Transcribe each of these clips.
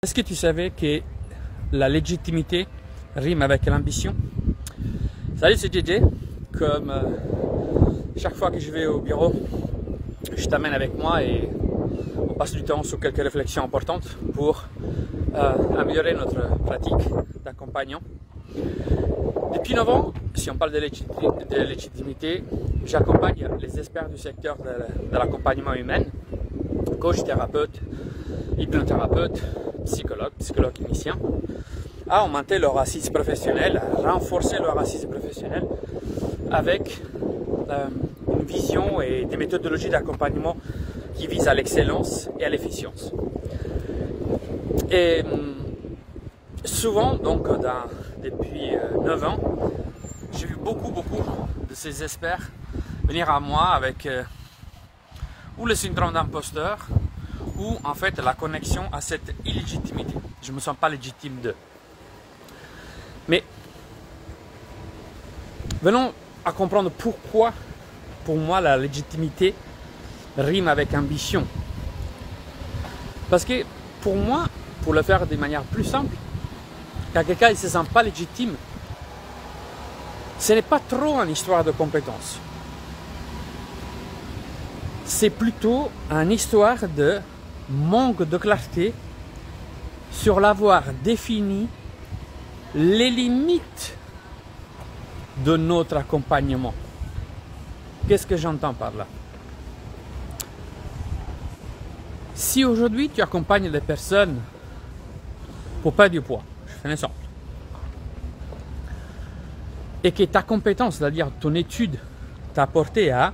Est-ce que tu savais que la légitimité rime avec l'ambition? Salut, c'est JJ. Comme chaque fois que je vais au bureau, je t'amène avec moi et on passe du temps sur quelques réflexions importantes pour améliorer notre pratique d'accompagnant. Depuis 9 ans, si on parle de légitimité, j'accompagne les experts du secteur de l'accompagnement humain, coach, thérapeute, hypnothérapeute, psychologue clinicien, à augmenter leur assise professionnelle, à renforcer leur assise professionnelle avec une vision et des méthodologies d'accompagnement qui visent à l'excellence et à l'efficience. Et souvent, donc, depuis 9 ans, j'ai vu beaucoup de ces experts venir à moi avec ou le syndrome d'imposteur, ou en fait la connexion à cette illégitimité. Je ne me sens pas légitime d'eux. Mais venons à comprendre pourquoi, pour moi, la légitimité rime avec ambition. Parce que pour moi, pour le faire de manière plus simple, quand quelqu'un ne se sent pas légitime, ce n'est pas trop une histoire de compétence. C'est plutôt une histoire de manque de clarté sur l'avoir défini les limites de notre accompagnement. Qu'est-ce que j'entends par là? Si aujourd'hui tu accompagnes des personnes pour perdre du poids, je fais un exemple, et que ta compétence, c'est-à-dire ton étude, t'a porté à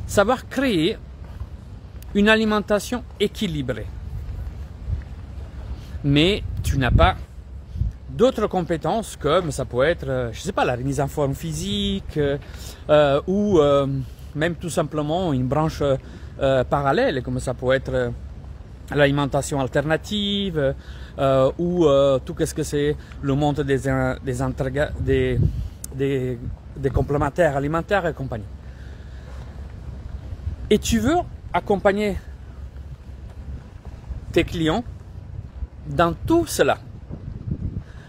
savoir créer une alimentation équilibrée, mais tu n'as pas d'autres compétences comme ça peut être, je sais pas, la remise en forme physique ou même tout simplement une branche parallèle comme ça peut être l'alimentation alternative ou tout ce que c'est le monde des complémentaires alimentaires et compagnie. Et tu veux accompagner tes clients dans tout cela.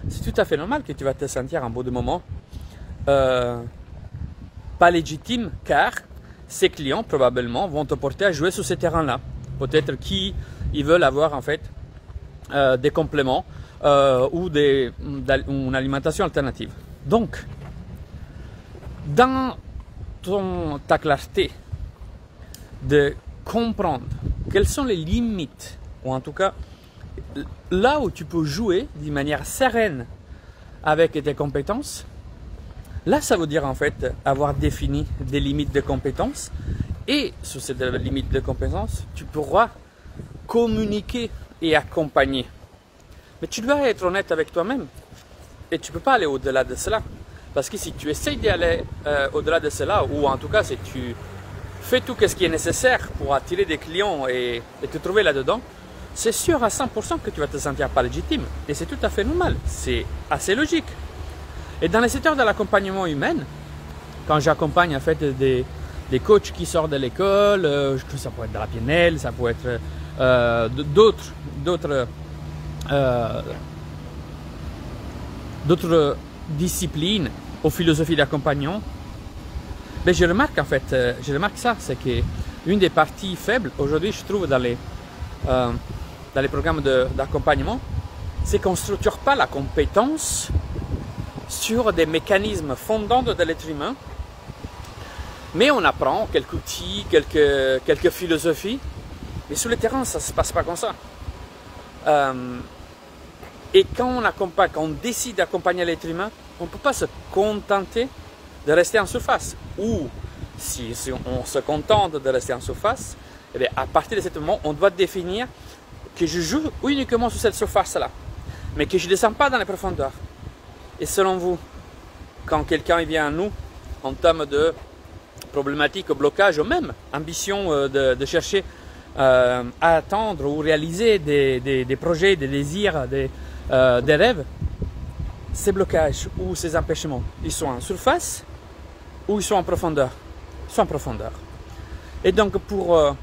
C'est tout à fait normal que tu vas te sentir un bout de moment pas légitime, car ces clients probablement vont te porter à jouer sur ce terrain-là. Peut-être qu'ils veulent avoir en fait des compléments ou une alimentation alternative. Donc, dans ta clarté de comprendre quelles sont les limites, ou en tout cas là où tu peux jouer d'une manière sereine avec tes compétences, là ça veut dire en fait avoir défini des limites de compétences, et sur ces limites de compétences tu pourras communiquer et accompagner. Mais tu dois être honnête avec toi-même et tu ne peux pas aller au-delà de cela, parce que si tu essayes d'aller au-delà de cela, ou en tout cas si tu fais tout ce qui est nécessaire pour attirer des clients et te trouver là-dedans, c'est sûr à 100% que tu vas te sentir pas légitime. Et c'est tout à fait normal, c'est assez logique. Et dans le secteur de l'accompagnement humain, quand j'accompagne en fait des coachs qui sortent de l'école, ça peut être de la PNL, ça peut être d'autres disciplines aux philosophies d'accompagnement, mais je remarque en fait, ça, c'est que une des parties faibles aujourd'hui, je trouve, dans les programmes d'accompagnement, c'est qu'on ne structure pas la compétence sur des mécanismes fondants de l'être humain, mais on apprend quelques outils, quelques philosophies, mais sur le terrain, ça ne se passe pas comme ça. Et quand on décide d'accompagner l'être humain, on ne peut pas se contenter de rester en surface. Ou si on se contente de rester en surface, eh bien, à partir de ce moment, on doit définir que je joue uniquement sur cette surface-là, mais que je ne descends pas dans les profondeurs. Et selon vous, quand quelqu'un vient à nous en termes de problématiques, blocage ou même ambition de chercher à atteindre ou réaliser des projets, des désirs, des rêves, ces blocages ou ces empêchements, ils sont en surface ou ils sont en profondeur? Ils sont en profondeur. Et donc pour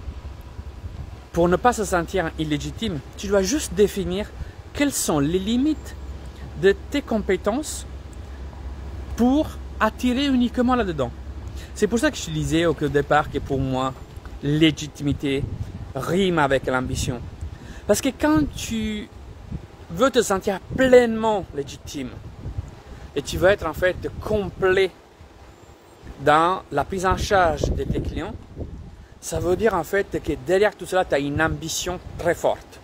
pour ne pas se sentir illégitime, tu dois juste définir quelles sont les limites de tes compétences pour attirer uniquement là-dedans. C'est pour ça que je disais au départ que pour moi, légitimité rime avec l'ambition. Parce que quand tu veux te sentir pleinement légitime et tu veux être en fait complet dans la prise en charge de tes clients, ça veut dire en fait que derrière tout cela, tu as une ambition très forte.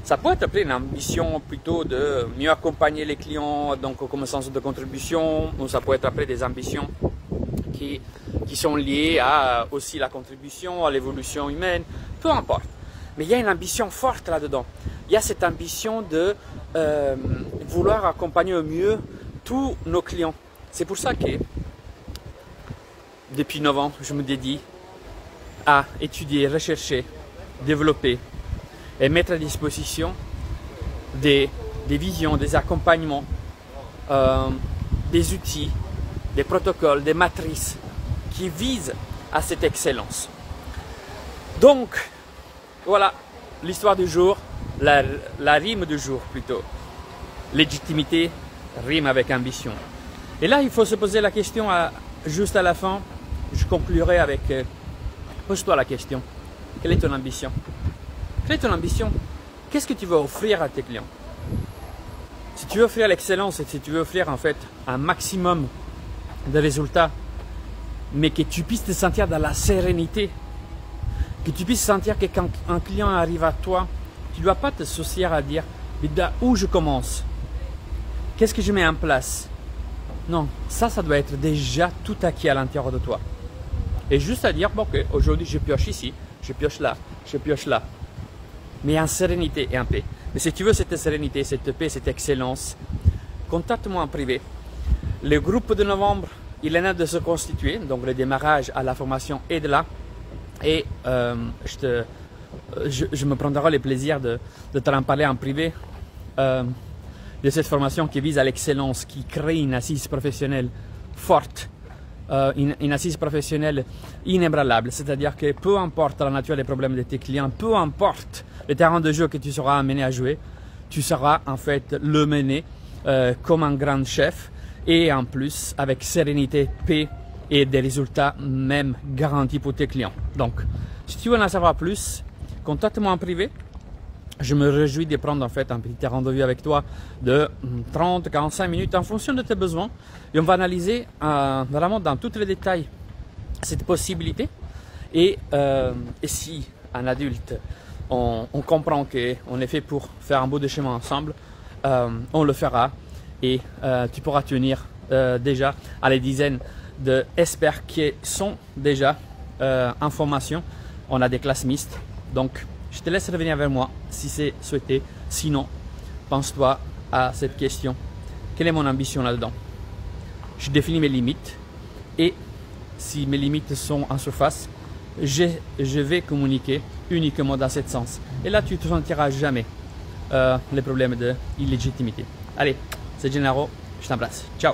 Ça peut être appelé une ambition plutôt de mieux accompagner les clients, donc comme sens de contribution, ou ça peut être appelé des ambitions qui sont liées à aussi la contribution, à l'évolution humaine, peu importe. Mais il y a une ambition forte là-dedans. Il y a cette ambition de vouloir accompagner au mieux tous nos clients. C'est pour ça que depuis 9 ans, je me dédie à étudier, rechercher, développer et mettre à disposition des visions, des accompagnements, des outils, des protocoles, des matrices qui visent à cette excellence. Donc, voilà l'histoire du jour, la rime du jour plutôt. Légitimité rime avec ambition. Et là, il faut se poser la question juste à la fin. Je conclurai avec, pose-toi la question, quelle est ton ambition? Quelle est ton ambition? Qu'est-ce que tu veux offrir à tes clients? Si tu veux offrir l'excellence et si tu veux offrir en fait un maximum de résultats, mais que tu puisses te sentir dans la sérénité, que tu puisses sentir que quand un client arrive à toi, tu ne dois pas te soucier à dire où je commence, qu'est-ce que je mets en place. Non, ça doit être déjà tout acquis à l'intérieur de toi. Et juste à dire, bon, ok, aujourd'hui je pioche ici, je pioche là, je pioche là. Mais en sérénité et en paix. Mais si tu veux cette sérénité, cette paix, cette excellence, contacte-moi en privé. Le groupe de novembre, il est en train de se constituer, donc le démarrage à la formation est de là. Et je me prendrai le plaisir de t'en parler en privé de cette formation qui vise à l'excellence, qui crée une assise professionnelle forte. Une assise professionnelle inébranlable, c'est-à-dire que peu importe la nature des problèmes de tes clients, peu importe le terrain de jeu que tu seras amené à jouer, tu seras en fait le mener comme un grand chef et en plus avec sérénité, paix et des résultats même garantis pour tes clients. Donc, si tu veux en savoir plus, contacte-moi en privé. Je me réjouis de prendre en fait un petit rendez-vous avec toi de 30-45 minutes en fonction de tes besoins et on va analyser vraiment dans tous les détails cette possibilité et si un adulte on comprend qu'on est fait pour faire un bout de chemin ensemble, on le fera et tu pourras tenir déjà à les dizaines d'experts qui sont déjà en formation. On a des classes mixtes, donc je te laisse revenir vers moi si c'est souhaité. Sinon, pense-toi à cette question. Quelle est mon ambition là-dedans? Je définis mes limites et si mes limites sont en surface, je vais communiquer uniquement dans ce sens. Et là, tu ne te sentiras jamais les problèmes d'illégitimité. Allez, c'est Gennaro, je t'embrasse. Ciao!